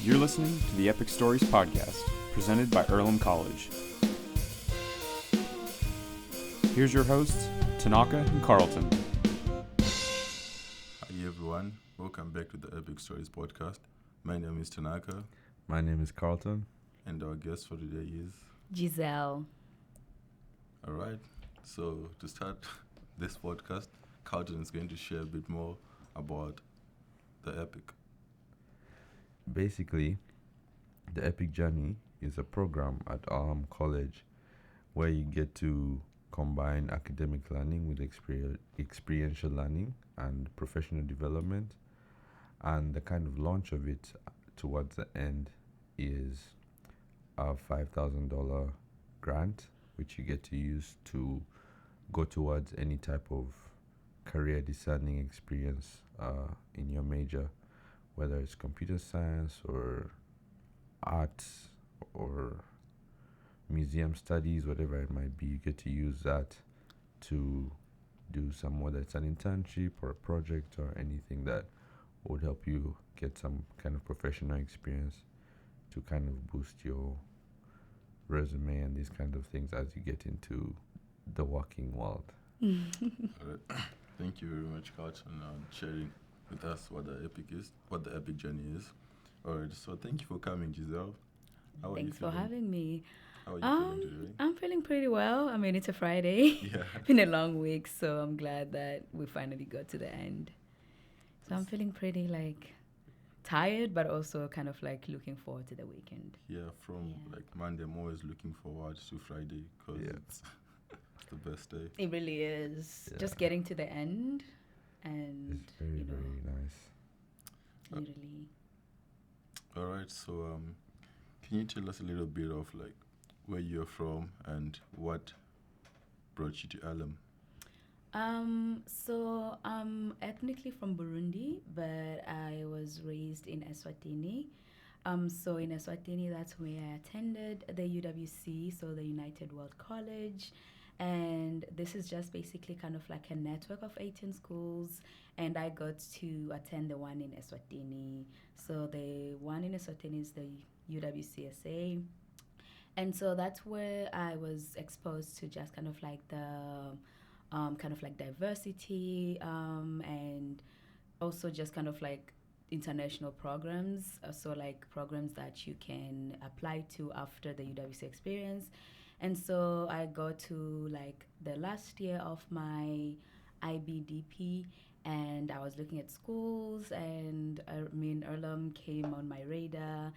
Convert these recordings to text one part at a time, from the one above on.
You're listening to the Epic Stories podcast, presented by Earlham College. Here's your hosts, Tanaka and Carlton. Hi everyone, welcome back to the Epic Stories podcast. My name is Tanaka. My name is Carlton. And our guest for today is Giselle. Alright, so to start this podcast, Carlton is going to share a bit more about the Epic. Basically, the Epic Journey is a program at Earlham College where you get to combine academic learning with experiential learning and professional development. And the kind of launch of it towards the end is a $5,000 grant, which you get to use to go towards any type of career discerning experience in your major, whether it's computer science or arts or museum studies, whatever it might be. You get to use that to do some, whether it's an internship or a project or anything that would help you get some kind of professional experience to kind of boost your resume and these kind of things as you get into the working world. Alright. Thank you very much, Carlton, on sharing with us what the Epic is, what the Epic Journey is. Alright, so thank you for coming, Giselle. How are you Thanks for feeling? having me. How are you feeling today? I'm feeling pretty well. I mean, it's a Friday. Yeah. Been a long week, so I'm glad that we finally got to the end. So I'm feeling pretty tired, but also kind of looking forward to the weekend. Yeah, from Monday, I'm always looking forward to Friday because it's the best day. It really is. Yeah. Just getting to the end, and It's very, very nice. literally. All right, so can you tell us a little bit of where you're from and what brought you to Earlham? So I'm ethnically from Burundi, but I was raised in Eswatini. So in Eswatini, that's where I attended the UWC, so the United World College. And this is just basically kind of like a network of 18 schools. And I got to attend the one in Eswatini. So the one in Eswatini is the UWCSA. And so that's where I was exposed to just kind of like the diversity and also just kind of like international programs. So programs that you can apply to after the UWC experience. And so I got to the last year of my IBDP, and I was looking at schools, and Earlham came on my radar.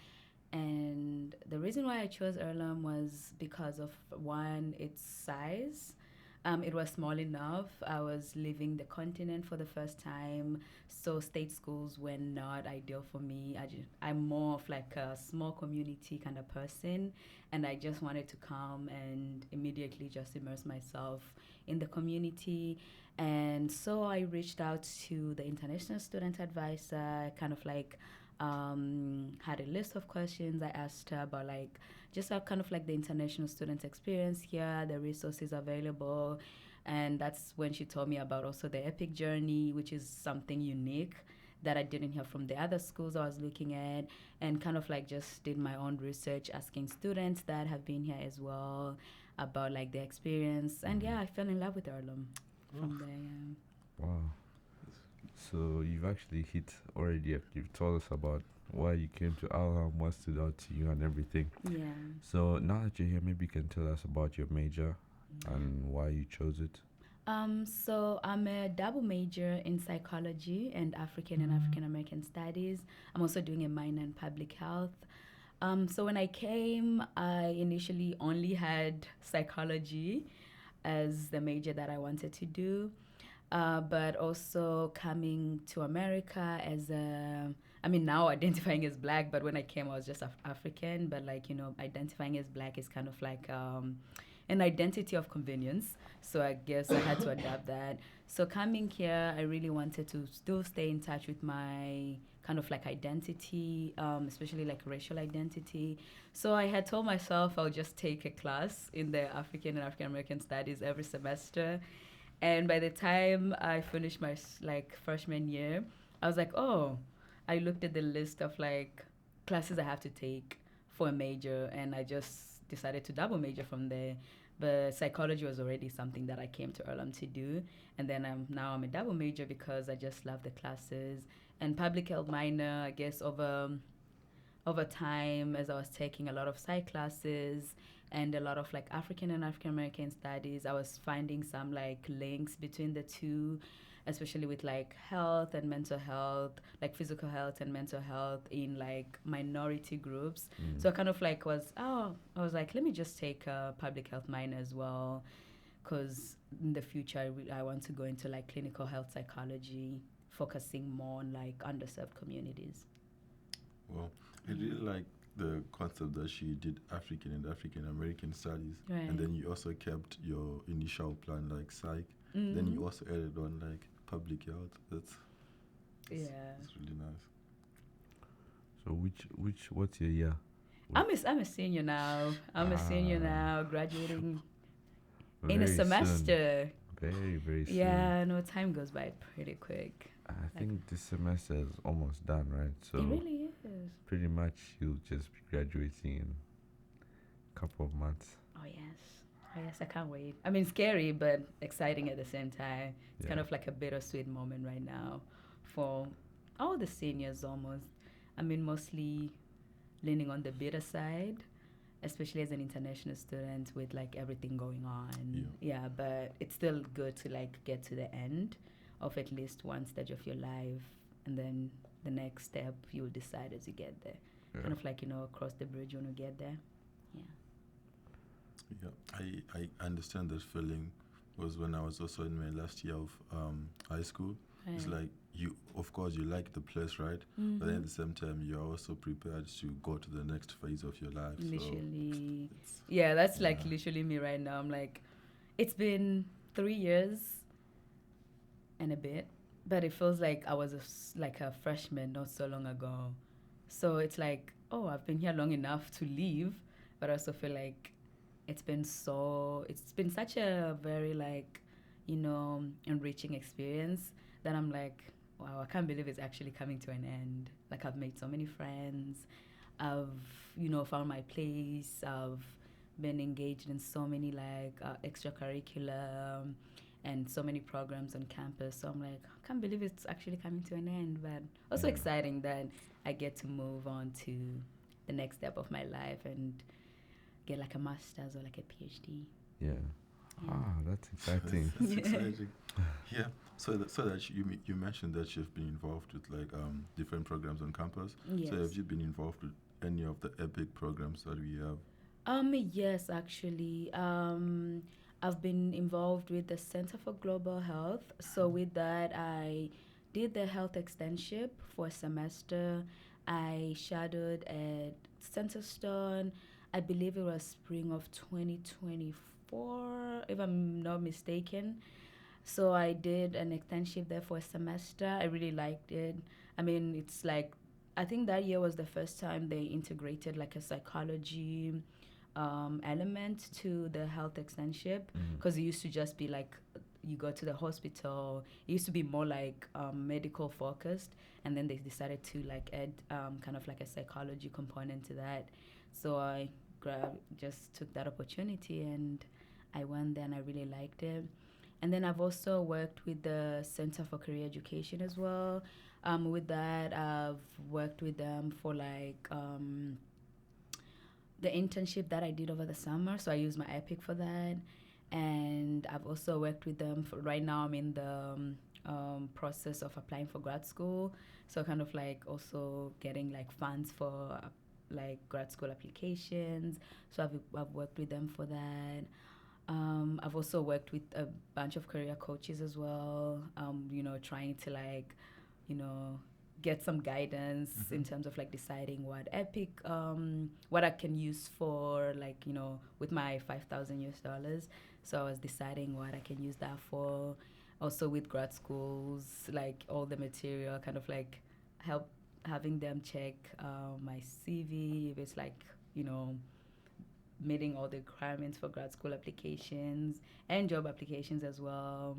And the reason why I chose Earlham was because of, one, its size. It was small enough. I was leaving the continent for the first time, so state schools were not ideal for me. I'm more of a small community kind of person, and I just wanted to come and immediately just immerse myself in the community. And so I reached out to the international student advisor, kind of had a list of questions. I asked her about just how kind of the international student experience here, the resources available. And that's when she told me about also the Epic Journey, which is something unique that I didn't hear from the other schools I was looking at, and kind of just did my own research, asking students that have been here as well about the experience. And I fell in love with Earlham from there. Yeah. Wow. So you've actually hit already. You've told us about why you came to Earlham, what stood out to you, and everything. Yeah. So now that you're here, maybe you can tell us about your major and why you chose it. So I'm a double major in psychology and African and African American studies. I'm also doing a minor in public health. So when I came, I initially only had psychology as the major that I wanted to do. But also coming to America now identifying as Black, but when I came, I was just African. But identifying as Black is kind of an identity of convenience. So I guess I had to adapt that. So coming here, I really wanted to still stay in touch with my kind of identity, especially racial identity. So I had told myself I'll just take a class in the African and African American studies every semester. And by the time I finished my like freshman year, I was like, oh, I looked at the list of like classes I have to take for a major, and I just decided to double major from there. But psychology was already something that I came to Earlham to do, and then now I'm a double major because I just love the classes. And public health minor, I guess over time as I was taking a lot of psych classes and a lot of like African and African American studies, I was finding some like links between the two, especially with like health and mental health, like physical health and mental health in like minority groups. So I kind of like I was like, let me just take a public health minor as well, because in the future I want to go into like clinical health psychology, focusing more on like underserved communities. Well, I really like the concept that she did African and African American studies, Right. and then you also kept your initial plan like psych. Then you also added on like public health. That's Yeah. It's really nice. So what's your year? I'm a senior now. I'm a senior now, graduating in a Very soon. semester. Very, very soon. Yeah, no, time goes by pretty quick. I think this semester is almost done, right? So It really is. pretty much you'll just be graduating in a couple of months. Oh yes, I can't wait. I mean, scary but exciting at the same time. It's kind Yeah. of like a bittersweet moment right now for all the seniors almost. I mean, mostly leaning on the bitter side, especially as an international student with like everything going on. Yeah, but it's still good to like get to the end of at least one stage of your life, and then the next step you'll decide as you get there. Yeah. Kind of like, cross the bridge when you get there. Yeah, I understand that feeling. Was when I was also in my last year of high school. It's like of course you like the place, right? But then at the same time you're also prepared to go to the next phase of your life. Literally. So Yeah, that's like literally me right now. I'm like, it's been 3 years and a bit, but it feels like I was like a freshman not so long ago. So it's like, oh, I've been here long enough to leave, but I also feel like it's been such a very like, enriching experience that I'm like, wow, I can't believe it's actually coming to an end. Like, I've made so many friends. I've, found my place. I've been engaged in so many like extracurricular and so many programs on campus. So I'm like, I can't believe it's actually coming to an end. But also exciting that I get to move on to the next step of my life and get like a master's or like a PhD. Yeah. That's exciting. That's exciting. Yeah. So that you mentioned that you've been involved with like different programs on campus. Yes. So have you been involved with any of the EPIC programs that we have? Yes, actually. I've been involved with the Center for Global Health. So with that, I did the health externship for a semester. I shadowed at Centerstone. I believe it was spring of 2024, if I'm not mistaken. So I did an internship there for a semester. I really liked it. I mean, it's like, I think that year was the first time they integrated like a psychology element to the health externship, because it used to just be like you go to the hospital. It used to be more like medical focused, and then they decided to like add kind of like a psychology component to that. So I just took that opportunity and I went there and I really liked it. And then I've also worked with the Center for Career Education as well. With that, I've worked with them for like the internship that I did over the summer. So I used my EPIC for that. And I've also worked with them for, right now I'm in the process of applying for grad school. So kind of like also getting like funds for like grad school applications. So I've worked with them for that. I've also worked with a bunch of career coaches as well, trying to like, get some guidance in terms of like deciding what EPIC, what I can use for like, with my $5,000 US. So I was deciding what I can use that for. Also with grad schools, like all the material, kind of like having them check my CV, if it's like, meeting all the requirements for grad school applications and job applications as well.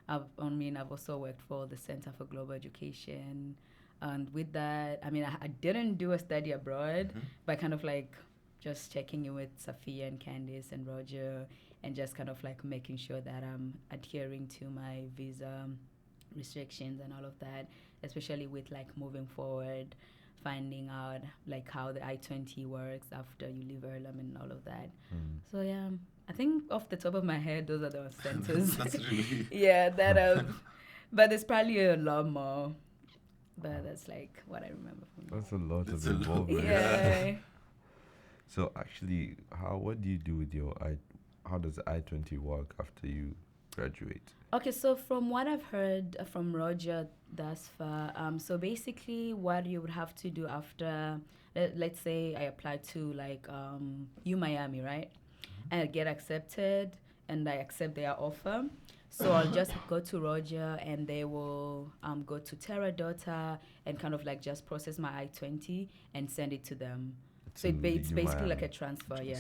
I've also worked for the Center for Global Education. And with that, I didn't do a study abroad, but kind of like just checking in with Sophia and Candice and Roger and just kind of like making sure that I'm adhering to my visa restrictions and all of that, especially with like moving forward, finding out like how the I-20 works after you leave Earlham and all of that. So yeah, I think off the top of my head, those are the centers. That's really Yeah, that but there's probably a lot more. But that's like what I remember from That's a lot It's of a lot, involvement. yeah. So actually, what do you do with your how does I-20 work after you graduate? Okay, so from what I've heard from Roger thus far, so basically what you would have to do after, let's say I apply to like Miami, right? And I get accepted and I accept their offer. So I'll just go to Roger and they will go to Teradata and kind of like just process my I-20 and send it to them. So it's basically like a transfer, yeah.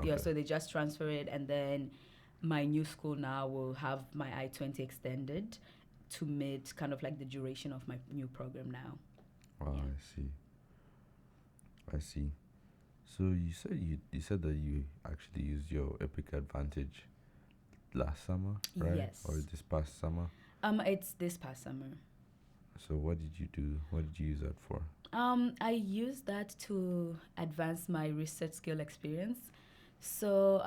Yeah, so they just transfer it and then my new school now will have my I-20 extended to meet kind of like the duration of my new program now. Oh, yeah. I see. So you said that you actually used your Epic Advantage last summer, right? Yes. Or this past summer? It's this past summer. So what did you do? What did you use that for? I used that to advance my research skill experience. So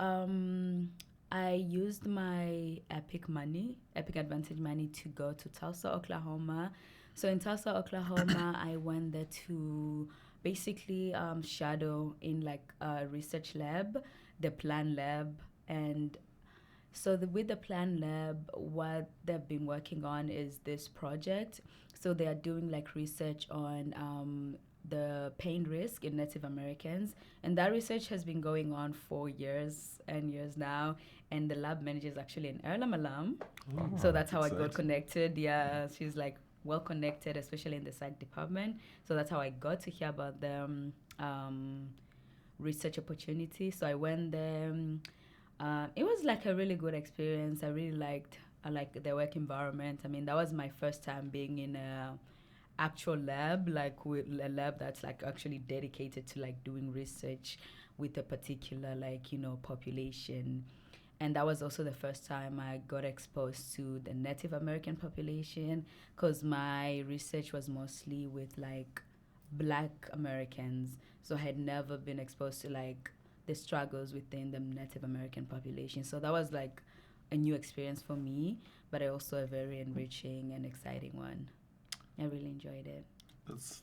I used my Epic Advantage money to go to Tulsa, Oklahoma. So in Tulsa, Oklahoma, I went there to basically shadow in like a research lab, the Plan Lab. And so with the Plan Lab, what they've been working on is this project. So they are doing like research on the pain risk in Native Americans. And that research has been going on for years and years now. And the lab manager is actually an Earlham alum. So that's how I got connected. Yeah, she's like well connected, especially in the psych department. So that's how I got to hear about the research opportunity. So I went there. It was like a really good experience. I really liked the work environment. I mean, that was my first time being in a actual lab, like with a lab that's like actually dedicated to like doing research with a particular population. And that was also the first time I got exposed to the Native American population, because my research was mostly with like Black Americans. So I had never been exposed to like the struggles within the Native American population. So that was like a new experience for me, but also a very enriching and exciting one. I really enjoyed it. That's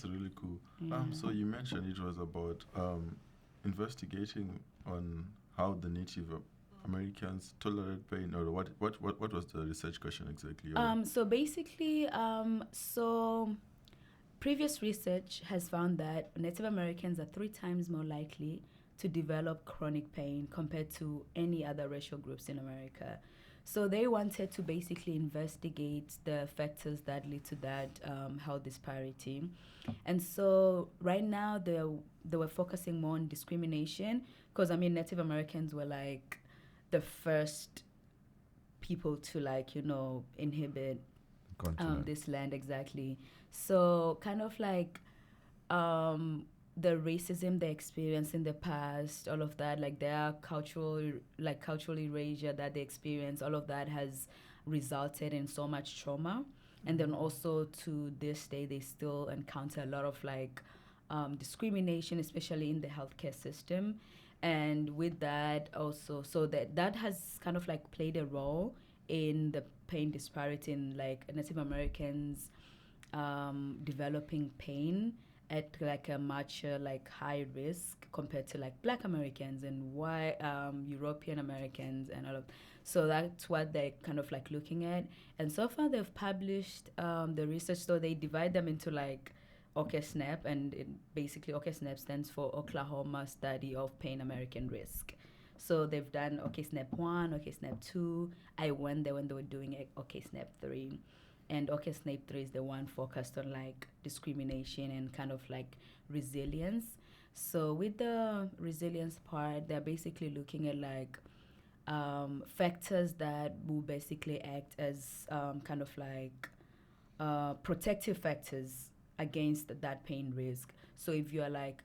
really cool. Yeah. So you mentioned it was about investigating on how the Native Americans tolerate pain, or what was the research question exactly? So basically, previous research has found that Native Americans are 3 times more likely to develop chronic pain compared to any other racial groups in America. So they wanted to basically investigate the factors that lead to that health disparity. And so right now they were focusing more on discrimination, because Native Americans were like the first people to inhabit this land, exactly. So kind of like the racism they experienced in the past, all of that, like their cultural erasure that they experienced, all of that has resulted in so much trauma. And then also to this day, they still encounter a lot of discrimination, especially in the healthcare system. And with that also, so that has kind of played a role in the pain disparity in Native Americans developing pain at a much high risk compared to Black Americans and European Americans and all of. So that's what they're kind of looking at. And so far they've published the research. So they divide them into OCSNAP, and basically OCSNAP stands for Oklahoma Study of Pain American Risk. So they've done OCSNAP 1, OCSNAP 2. I went there when they were doing OCSNAP 3. And OCSNAP 3 is the one focused on discrimination and kind of resilience. So with the resilience part, they're basically looking at factors that will basically act as kind of like protective factors against that pain risk. So if you're like,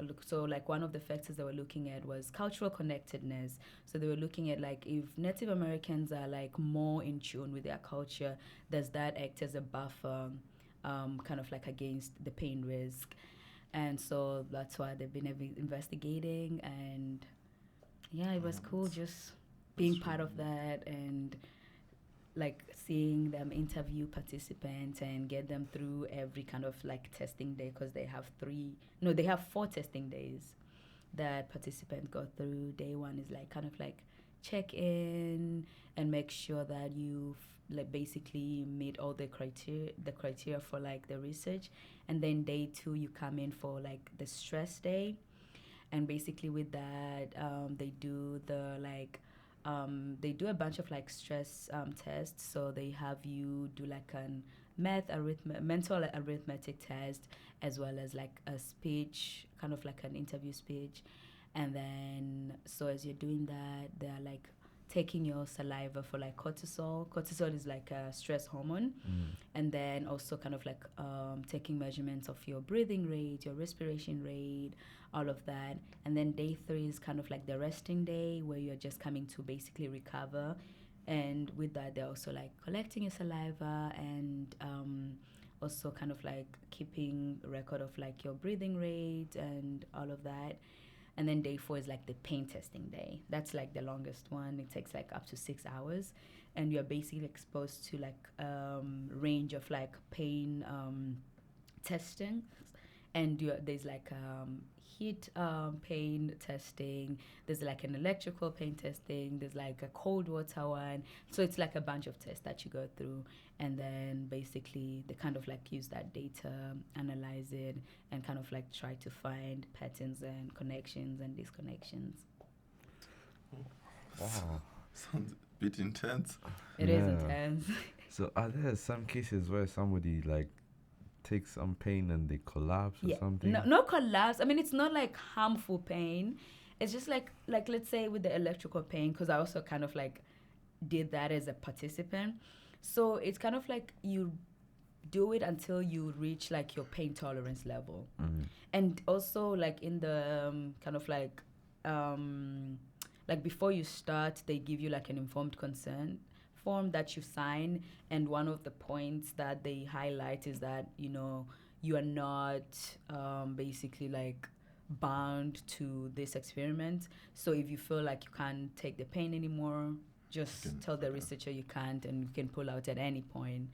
one of the factors they were looking at was cultural connectedness. So they were looking at like if Native Americans are like more in tune with their culture, does that act as a buffer, kind of like against the pain risk? And so that's why they've been investigating, and yeah, it was cool just being part of that and like seeing them interview participants and get them through every kind of like testing day, because they have 4 testing days that participants go through. Day 1 is like kind of like check in and make sure that you've like basically meet all the criteria for like the research. And then day 2 you come in for like the stress day, and basically with that they do a bunch of like stress tests. So they have you do like an mental arithmetic test, as well as like a speech, kind of like an interview speech. And then so as you're doing that, they're like taking your saliva for like cortisol. Cortisol is like a stress hormone. And then also kind of like taking measurements of your breathing rate, your respiration rate, all of that. And then day 3 is kind of like the resting day, where you're just coming to basically recover. And with that, they're also like collecting your saliva and also kind of like keeping record of like your breathing rate and all of that. And then day 4 is like the pain testing day. That's like the longest one. It takes like up to 6 hours, and you're basically exposed to like range of like pain testing. And there's like heat pain testing. There's like an electrical pain testing. There's like a cold water one. So it's like a bunch of tests that you go through, and then basically they kind of like use that data, analyze it, and kind of like try to find patterns and connections and disconnections. Wow. Sounds a bit intense. It is intense. So are there some cases where somebody like takes some pain and they collapse or something? No collapse. I mean, it's not like harmful pain. It's just like let's say with the electrical pain, because I also kind of like did that as a participant. So it's kind of like you do it until you reach like your pain tolerance level. And also like in the kind of like before you start, they give you like an informed consent form that you sign. And one of the points that they highlight is that, you know, you are not basically like bound to this experiment. So if you feel like you can't take the pain anymore, just tell the researcher you can't, and you can pull out at any point.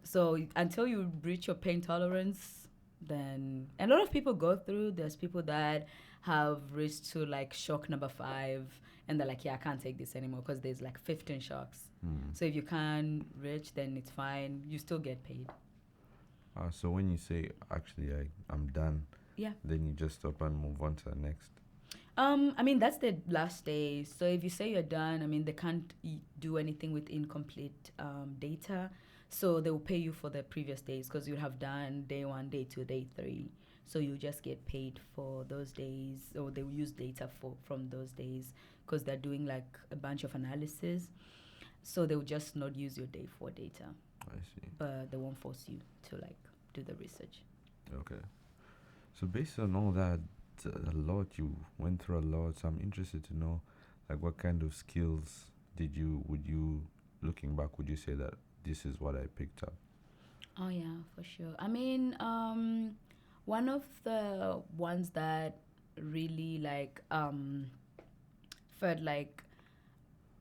So until you reach your pain tolerance, then a lot of people go through. There's people that have reached to like shock number 5, and they're like, yeah, I can't take this anymore, because there's like 15 shocks. So if you can't reach, then it's fine. You still get paid. So when you say, actually, I'm done, then you just stop and move on to the next? I mean, that's the last day. So if you say you're done, I mean, they can't do anything with incomplete data. So they will pay you for the previous days, because you have done day 1, day 2, day 3. So you just get paid for those days, or they will use data from those days, because they're doing like a bunch of analysis. So they will just not use your day 4 data. I see. But they won't force you to like do the research. Okay. So based on all that, you went through a lot. So I'm interested to know, like, what kind of skills looking back, would you say that this is what I picked up? Oh yeah, for sure. I mean, one of the ones that really like felt like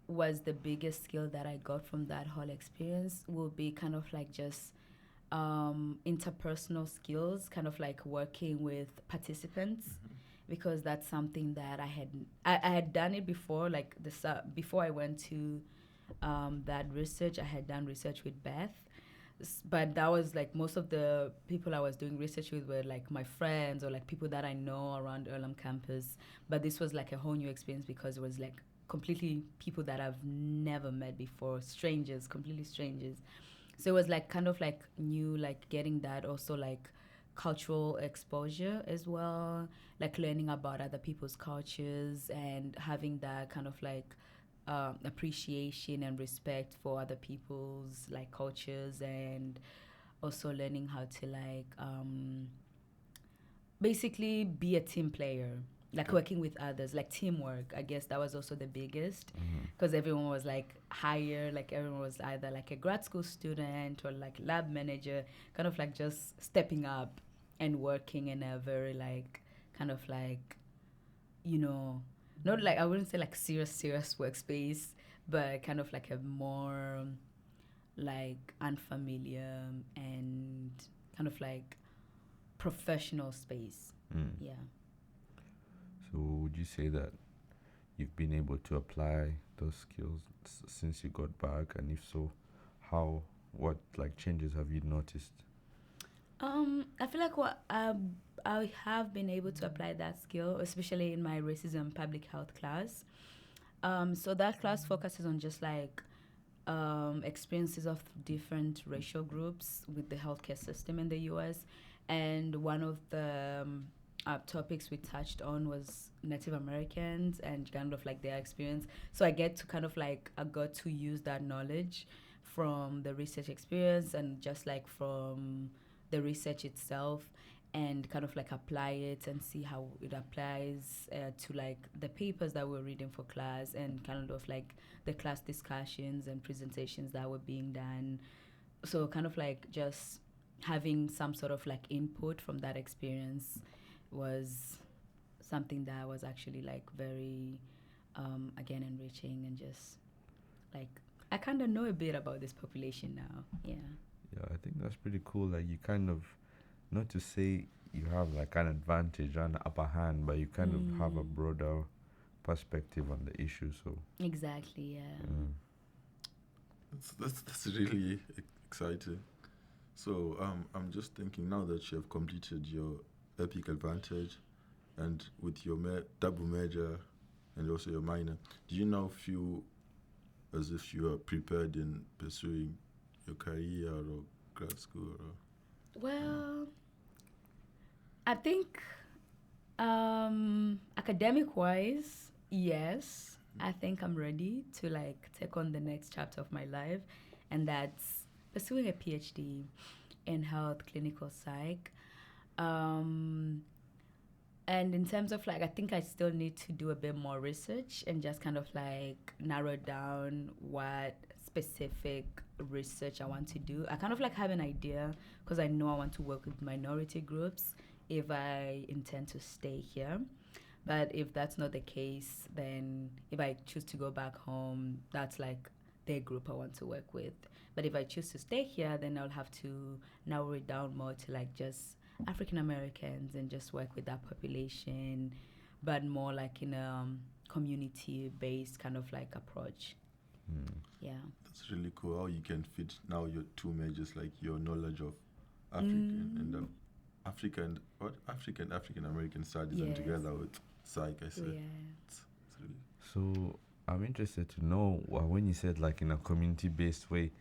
was the biggest skill that I got from that whole experience will be kind of like just interpersonal skills, kind of like working with participants, because that's something that I had done it before, like before I went to that research. I had done research with Beth, but that was like most of the people I was doing research with were like my friends or like people that I know around Earlham campus. But this was like a whole new experience, because it was like completely people that I've never met before, strangers, completely strangers. So it was like kind of like new, like getting that also like cultural exposure as well, like learning about other people's cultures and having that kind of like appreciation and respect for other people's like cultures, and also learning how to like basically be a team player, like working with others, like teamwork. I guess that was also the biggest, because everyone was like higher, like everyone was either like a grad school student or like lab manager, kind of like just stepping up and working in a very like kind of like, you know, not like, I wouldn't say like serious workspace, but kind of like a more like unfamiliar and kind of like professional space. Yeah. So would you say that you've been able to apply those skills since you got back, and if so, what like changes have you noticed? I feel like I have been able to apply that skill, especially in my racism public health class. So that class focuses on just like experiences of different racial groups with the healthcare system in the U.S. And one of the topics we touched on was Native Americans and kind of like their experience. So I got to use that knowledge from the research experience and just like from the research itself, and kind of like apply it and see how it applies to like the papers that we're reading for class, and kind of like the class discussions and presentations that were being done. So kind of like just having some sort of like input from that experience was something that was actually like very again enriching, and just like I kind of know a bit about this population now. Yeah, I think that's pretty cool. Like you kind of, not to say you have like an advantage and upper hand, but you kind of have a broader perspective on the issue. So exactly. Yeah. That's really exciting. So I'm just thinking, now that you have completed your Epic Advantage and with your double major and also your minor, do you now feel as if you are prepared in pursuing your career or grad school? Well, I think academic wise, yes, I think I'm ready to like take on the next chapter of my life, and that's pursuing a PhD in health clinical psych. And in terms of like, I think I still need to do a bit more research and just kind of like narrow down what specific research I want to do. I kind of like have an idea, because I know I want to work with minority groups if I intend to stay here. But if that's not the case, then if I choose to go back home, that's like the group I want to work with. But if I choose to stay here, then I'll have to narrow it down more to like just African Americans and just work with that population, but more like in a community-based kind of like approach. Yeah. That's really cool how you can fit now your two majors, like your knowledge of African and African American studies, and together with psych, I said. Yeah. It's really So I'm interested to know, when you said like in a community-based way,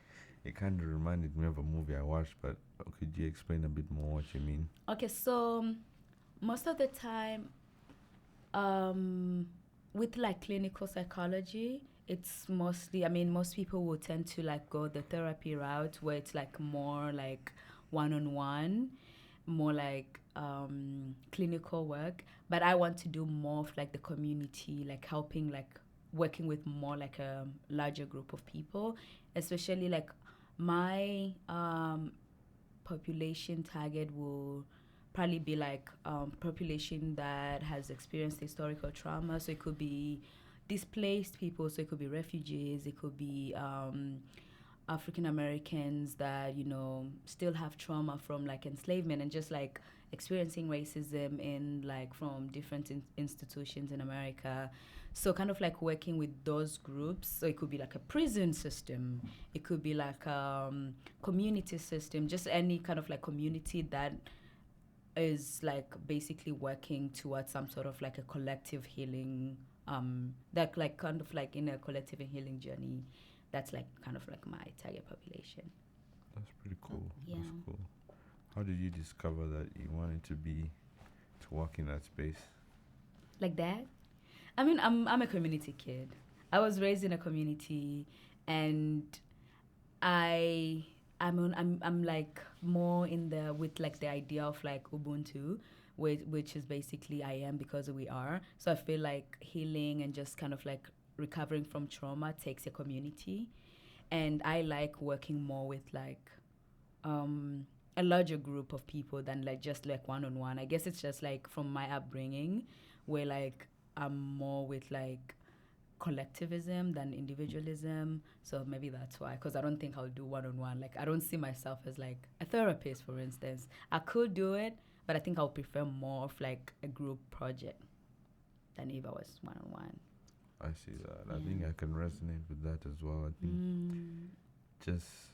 it kind of reminded me of a movie I watched, but could you explain a bit more what you mean? Okay, so most of the time, with like clinical psychology, it's mostly, I mean, most people will tend to like go the therapy route, where it's like more like one-on-one, more like clinical work. But I want to do more of like the community, like helping, like working with more like a larger group of people, especially like my population target will probably be like population that has experienced historical trauma. So it could be displaced people, so it could be refugees, it could be African Americans that, you know, still have trauma from like enslavement and just like experiencing racism in like from different institutions in America. So kind of like working with those groups. So it could be like a prison system, it could be like community system, just any kind of like community that is like basically working towards some sort of like a collective healing, that like kind of like in a collective healing journey. That's like kind of like my target population. That's pretty cool. Yeah. That's cool. How did you discover that you wanted to work in that space? Like that? I mean, I'm a community kid. I was raised in a community, and I'm like more in the with like the idea of like Ubuntu, which is basically I am because we are. So I feel like healing and just kind of like recovering from trauma takes a community, and I like working more with like a larger group of people than like just like one on one. I guess it's just like from my upbringing, where like I'm more with like collectivism than individualism. So maybe that's why, because I don't think I'll do one on one. Like I don't see myself as like a therapist, for instance. I could do it, but I think I'll prefer more of like a group project than if I was one on one. I see that. I think I can resonate with that as well. I think just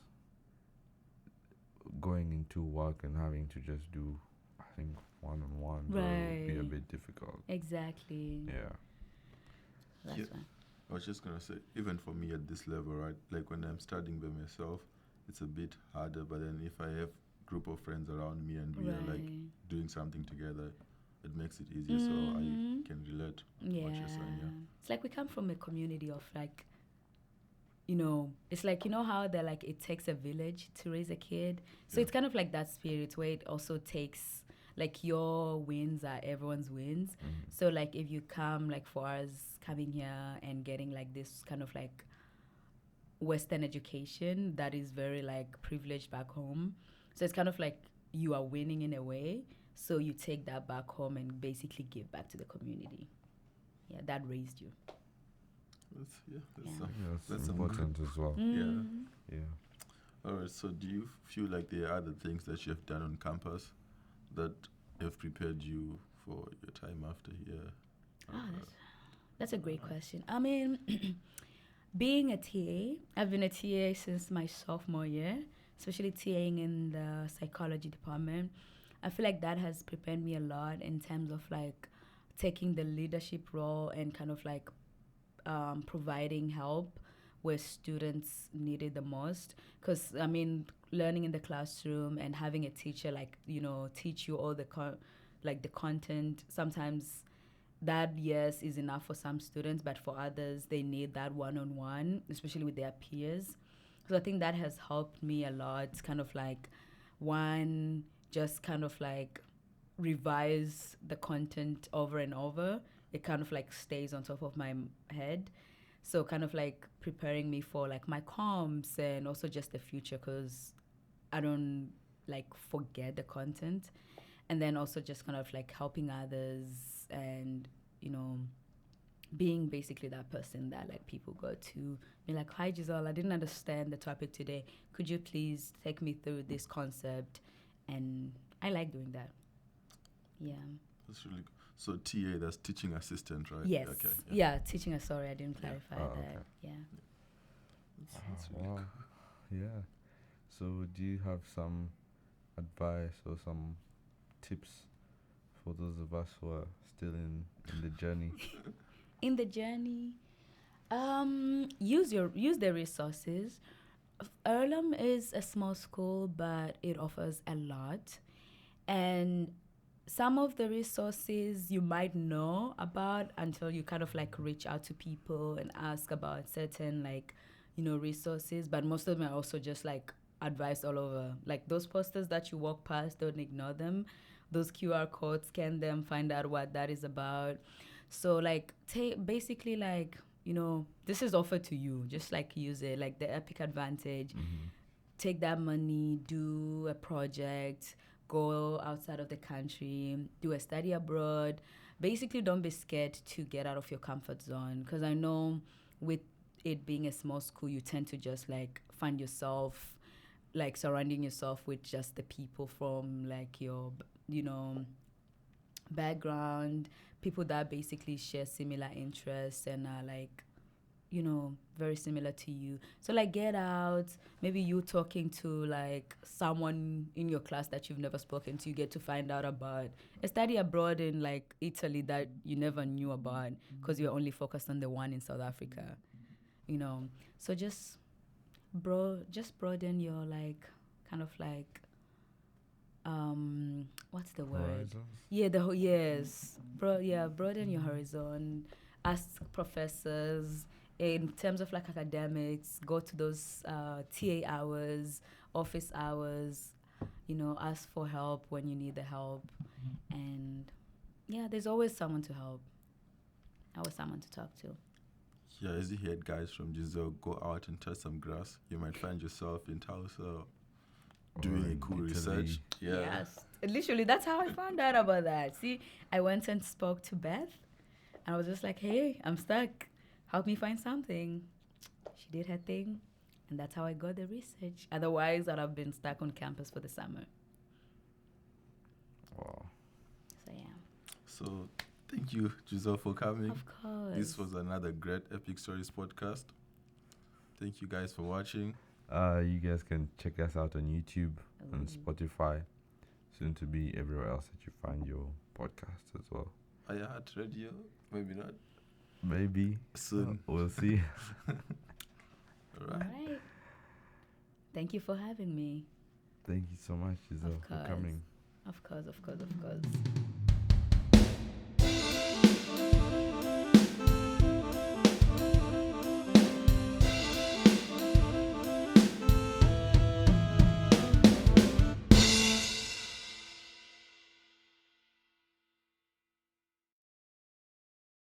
going into work and having to just do, I think, one-on-one would be a bit difficult. Exactly. Yeah. That's Yeah. why. I was just gonna say, even for me at this level, right? Like when I'm studying by myself, it's a bit harder. But then if I have group of friends around me and we are like doing something together, it makes it easier. So I can relate to what you're saying. Yeah. It's like we come from a community of like, you know, it's like, you know how they're like, it takes a village to raise a kid. So it's kind of like that spirit where it also takes, like, your wins are everyone's wins. So like if you come, like for us coming here and getting like this kind of like Western education that is very like privileged back home. So it's kind of like you are winning in a way. So you take that back home and basically give back to the community. Yeah, that raised you. That's important as well. Yeah. All right. So, do you feel like there are other things that you have done on campus that have prepared you for your time after here? That's a great question. I mean, being a TA, I've been a TA since my sophomore year, especially TAing in the psychology department. I feel like that has prepared me a lot in terms of like taking the leadership role and kind of like providing help where students need it the most. Because I mean, learning in the classroom and having a teacher like, you know, teach you all the the content, sometimes that, yes, is enough for some students, but for others they need that one-on-one, especially with their peers. So I think that has helped me a lot, kind of like one, just kind of like revise the content over and over. It kind of like stays on top of my head. So kind of like preparing me for like my comms and also just the future, because I don't like forget the content. And then also just kind of like helping others and, you know, being basically that person that like people go to be like, hi Giselle, I didn't understand the topic today. Could you please take me through this concept? And I like doing that. Yeah. That's really good. So TA, that's teaching assistant, right? Yes. Okay. Yeah, teaching us. Sorry, I didn't clarify that. Okay. Yeah. That's really Wow. Yeah. So do you have some advice or some tips for those of us who are still in the journey? In the journey, use the resources. Earlham is a small school, but it offers a lot, and some of the resources you might know about until you kind of like reach out to people and ask about certain like, you know, resources. But most of them are also just like advice all over. Like those posters that you walk past, don't ignore them. Those QR codes, scan them, find out what that is about. So like basically like, you know, this is offered to you. Just like use it, like the Epic Advantage. Take that money, do a project, go outside of the country, do a study abroad. Basically, don't be scared to get out of your comfort zone, because I know with it being a small school, you tend to just like find yourself like surrounding yourself with just the people from like your, you know, background, people that basically share similar interests and are like, you know, very similar to you. So like get out, maybe you talking to like someone in your class that you've never spoken to, you get to find out about a study abroad in like Italy that you never knew about because you're only focused on the one in South Africa, you know. So just broaden your like kind of like what's the word? Horizons? Yeah, broaden your horizon. Ask professors in terms of like academics, go to those TA hours, office hours, ask for help when you need the help. And yeah, there's always someone to help, always someone to talk to. Yeah, as you heard guys from Giselle, go out and touch some grass. You might find yourself in Tulsa doing a cool research. Yeah. Yes. Literally, that's how I found out about that. See, I went and spoke to Beth. I was just like, hey, I'm stuck. Help me find something. She did her thing. And that's how I got the research. Otherwise, I'd have been stuck on campus for the summer. Wow. So, yeah. So, thank you, Giselle, for coming. Of course. This was another great Epic Stories podcast. Thank you guys for watching. You guys can check us out on YouTube, on Spotify, soon to be everywhere else that you find your podcasts as well. iHeart Radio, maybe not. Maybe. Soon. We'll see. All right. Thank you for having me. Thank you so much, Giselle, for coming. Of course.